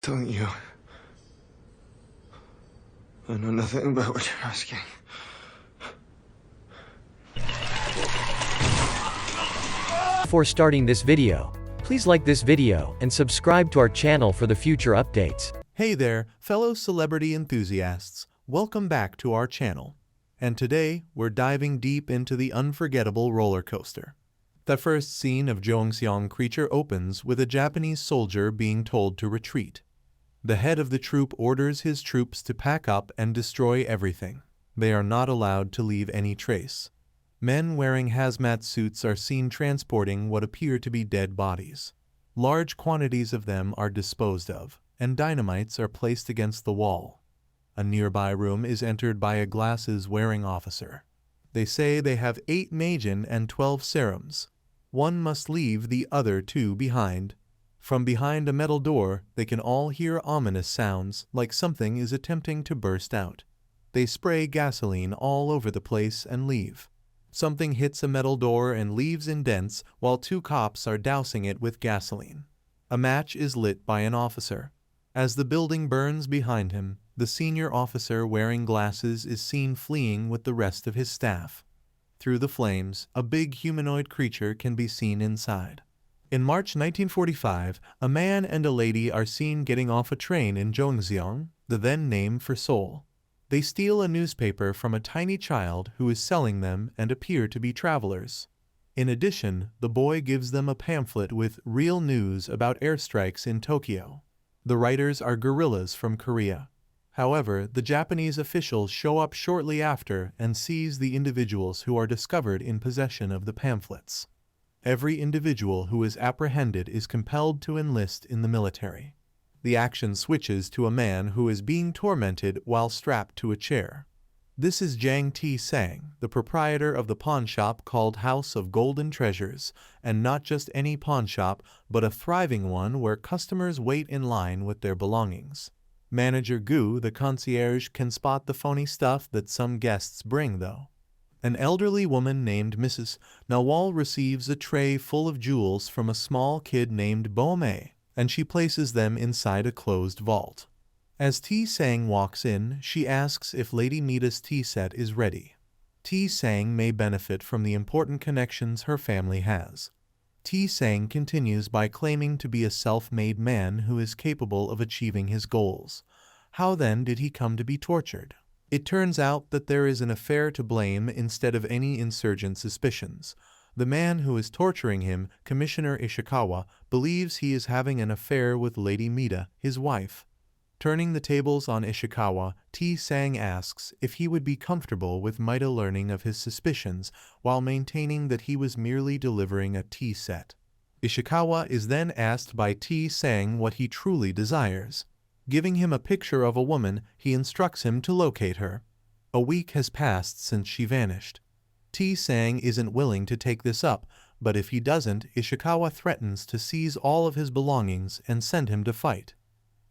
Telling you, I know nothing about what you're asking. Before starting this video, please like this video and subscribe to our channel for the future updates. Hey there, fellow celebrity enthusiasts. Welcome back to our channel. And today, we're diving deep into the unforgettable roller coaster. The first scene of Gyeongseong Creature opens with a Japanese soldier being told to retreat. The head of the troop orders his troops to pack up and destroy everything. They are not allowed to leave any trace. Men wearing hazmat suits are seen transporting what appear to be dead bodies. Large quantities of them are disposed of, and dynamites are placed against the wall. A nearby room is entered by a glasses-wearing officer. They say they have 8 Majin and 12 serums. One must leave the other 2 behind. From behind a metal door, they can all hear ominous sounds, like something is attempting to burst out. They spray gasoline all over the place and leave. Something hits a metal door and leaves indents while 2 cops are dousing it with gasoline. A match is lit by an officer. As the building burns behind him, the senior officer wearing glasses is seen fleeing with the rest of his staff. Through the flames, a big humanoid creature can be seen inside. In March 1945, a man and a lady are seen getting off a train in Gyeongseong, the then name for Seoul. They steal a newspaper from a tiny child who is selling them and appear to be travelers. In addition, the boy gives them a pamphlet with real news about airstrikes in Tokyo. The writers are guerrillas from Korea. However, the Japanese officials show up shortly after and seize the individuals who are discovered in possession of the pamphlets. Every individual who is apprehended is compelled to enlist in the military. The action switches to a man who is being tormented while strapped to a chair. This is Jang Tae-sang, the proprietor of the pawn shop called House of Golden Treasures, and not just any pawn shop, but a thriving one where customers wait in line with their belongings. Manager Gu, the concierge, can spot the phony stuff that some guests bring, though. An elderly woman named Mrs. Nawal receives a tray full of jewels from a small kid named Bome, and she places them inside a closed vault. As Tae-sang walks in, she asks if Lady Mita's tea set is ready. Tae-sang may benefit from the important connections her family has. Tae-sang continues by claiming to be a self-made man who is capable of achieving his goals. How then did he come to be tortured? It turns out that there is an affair to blame instead of any insurgent suspicions. The man who is torturing him, Commissioner Ishikawa, believes he is having an affair with Lady Mita, his wife. Turning the tables on Ishikawa, Tae-sang asks if he would be comfortable with Mita learning of his suspicions while maintaining that he was merely delivering a tea set. Ishikawa is then asked by Tae-sang what he truly desires. Giving him a picture of a woman, he instructs him to locate her. A week has passed since she vanished. Tae-sang isn't willing to take this up, but if he doesn't, Ishikawa threatens to seize all of his belongings and send him to fight.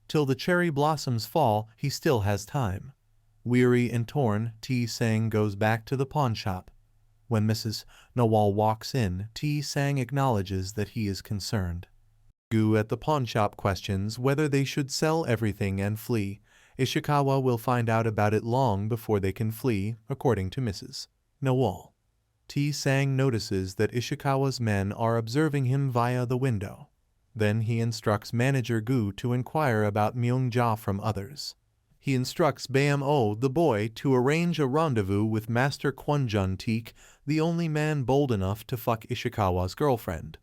Till the cherry blossoms fall, he still has time. Weary and torn, Tae-sang goes back to the pawn shop. When Mrs. Nawal walks in, Tae-sang acknowledges that he is concerned. Gu at the pawn shop questions whether they should sell everything and flee. Ishikawa will find out about it long before they can flee, according to Mrs. Nawal. Tae-sang notices that Ishikawa's men are observing him via the window. Then he instructs manager Gu to inquire about Myung-ja from others. He instructs Bam-oh, the boy, to arrange a rendezvous with Master Kwon-jun-teek, the only man bold enough to fuck Ishikawa's girlfriend.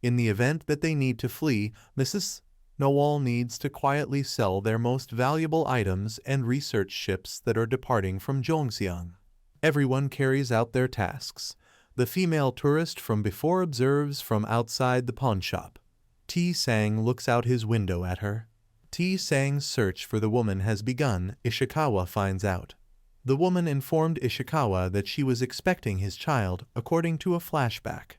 In the event that they need to flee, Mrs. Nawal needs to quietly sell their most valuable items and research ships that are departing from Gyeongseong. Everyone carries out their tasks. The female tourist from before observes from outside the pawn shop. Tae-sang looks out his window at her. Tae-sang's search for the woman has begun, Ishikawa finds out. The woman informed Ishikawa that she was expecting his child, according to a flashback.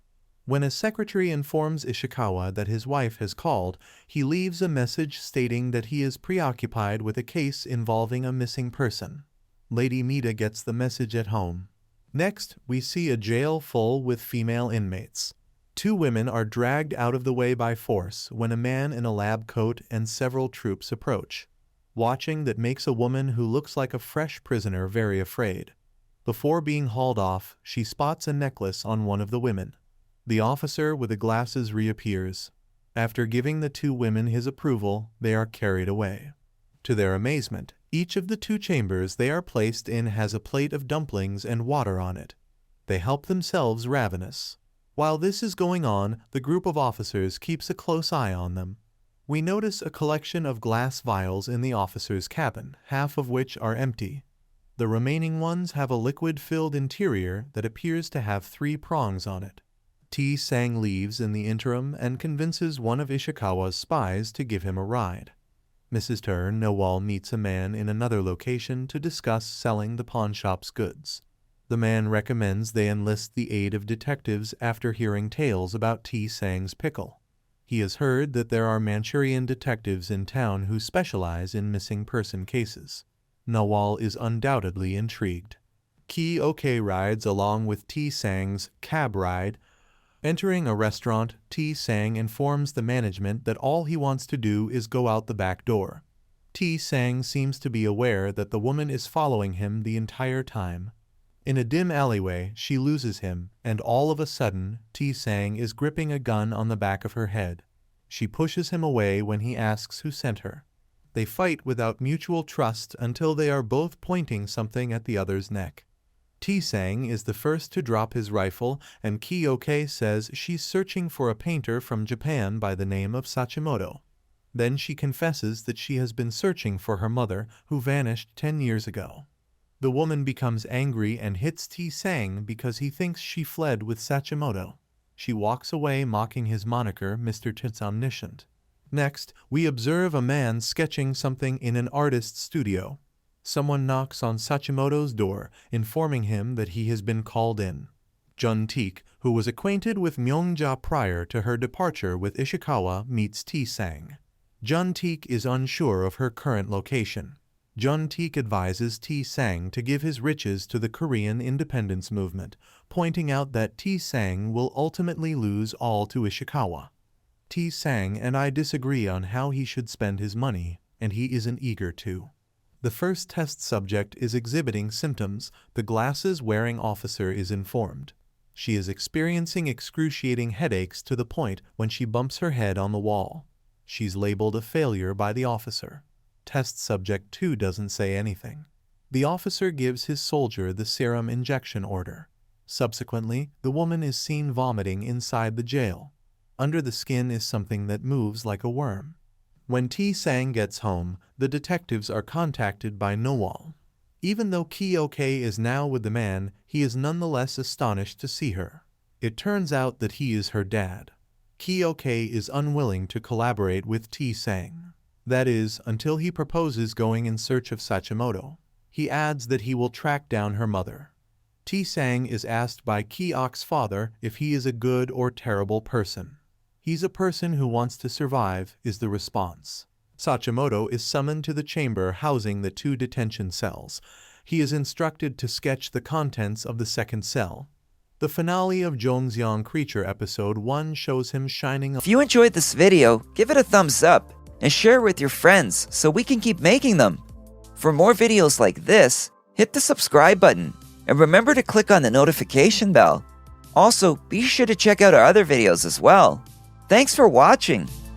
When a secretary informs Ishikawa that his wife has called, he leaves a message stating that he is preoccupied with a case involving a missing person. Lady Mita gets the message at home. Next, we see a jail full with female inmates. Two women are dragged out of the way by force when a man in a lab coat and several troops approach. Watching that makes a woman who looks like a fresh prisoner very afraid. Before being hauled off, she spots a necklace on one of the women. The officer with the glasses reappears. After giving the two women his approval, they are carried away. To their amazement, each of the two chambers they are placed in has a plate of dumplings and water on it. They help themselves ravenous. While this is going on, the group of officers keeps a close eye on them. We notice a collection of glass vials in the officer's cabin, half of which are empty. The remaining ones have a liquid-filled interior that appears to have 3 prongs on it. T-Sang leaves in the interim and convinces one of Ishikawa's spies to give him a ride. Mrs. Nawal meets a man in another location to discuss selling the pawnshop's goods. The man recommends they enlist the aid of detectives after hearing tales about T-Sang's pickle. He has heard that there are Manchurian detectives in town who specialize in missing person cases. Nawal is undoubtedly intrigued. Ki-ok rides along with T-Sang's cab ride. Entering a restaurant, T-Sang informs the management that all he wants to do is go out the back door. T-Sang seems to be aware that the woman is following him the entire time. In a dim alleyway, she loses him, and all of a sudden, T-Sang is gripping a gun on the back of her head. She pushes him away when he asks who sent her. They fight without mutual trust until they are both pointing something at the other's neck. T-Sang is the first to drop his rifle, and Ki-ok says she's searching for a painter from Japan by the name of Sachimoto. Then she confesses that she has been searching for her mother, who vanished 10 years ago. The woman becomes angry and hits T-Sang because he thinks she fled with Sachimoto. She walks away mocking his moniker, Mr. Tits Omniscient. Next, we observe a man sketching something in an artist's studio. Someone knocks on Sachimoto's door, informing him that he has been called in. Jun-teek, who was acquainted with Myung-ja prior to her departure with Ishikawa, meets T-Sang. Jun-teek is unsure of her current location. Jun-teek advises T-Sang to give his riches to the Korean independence movement, pointing out that T-Sang will ultimately lose all to Ishikawa. T-Sang and I disagree on how he should spend his money, and he isn't eager to. The first test subject is exhibiting symptoms. The glasses-wearing officer is informed. She is experiencing excruciating headaches to the point when she bumps her head on the wall. She's labeled a failure by the officer. Test subject 2 doesn't say anything. The officer gives his soldier the serum injection order. Subsequently, the woman is seen vomiting inside the jail. Under the skin is something that moves like a worm. When T-Sang gets home, the detectives are contacted by Nawal. Even though Ki-ok is now with the man, he is nonetheless astonished to see her. It turns out that he is her dad. Ki-ok is unwilling to collaborate with T-Sang. That is, until he proposes going in search of Sachimoto. He adds that he will track down her mother. T-Sang is asked by Ki-ok's father if he is a good or terrible person. "He's a person who wants to survive," is the response. Sachimoto is summoned to the chamber housing the 2 detention cells. He is instructed to sketch the contents of the second cell. The finale of Gyeongseong Creature Episode 1 shows him shining. If you enjoyed this video, give it a thumbs up and share it with your friends so we can keep making them. For more videos like this, hit the subscribe button and remember to click on the notification bell. Also, be sure to check out our other videos as well. Thanks for watching.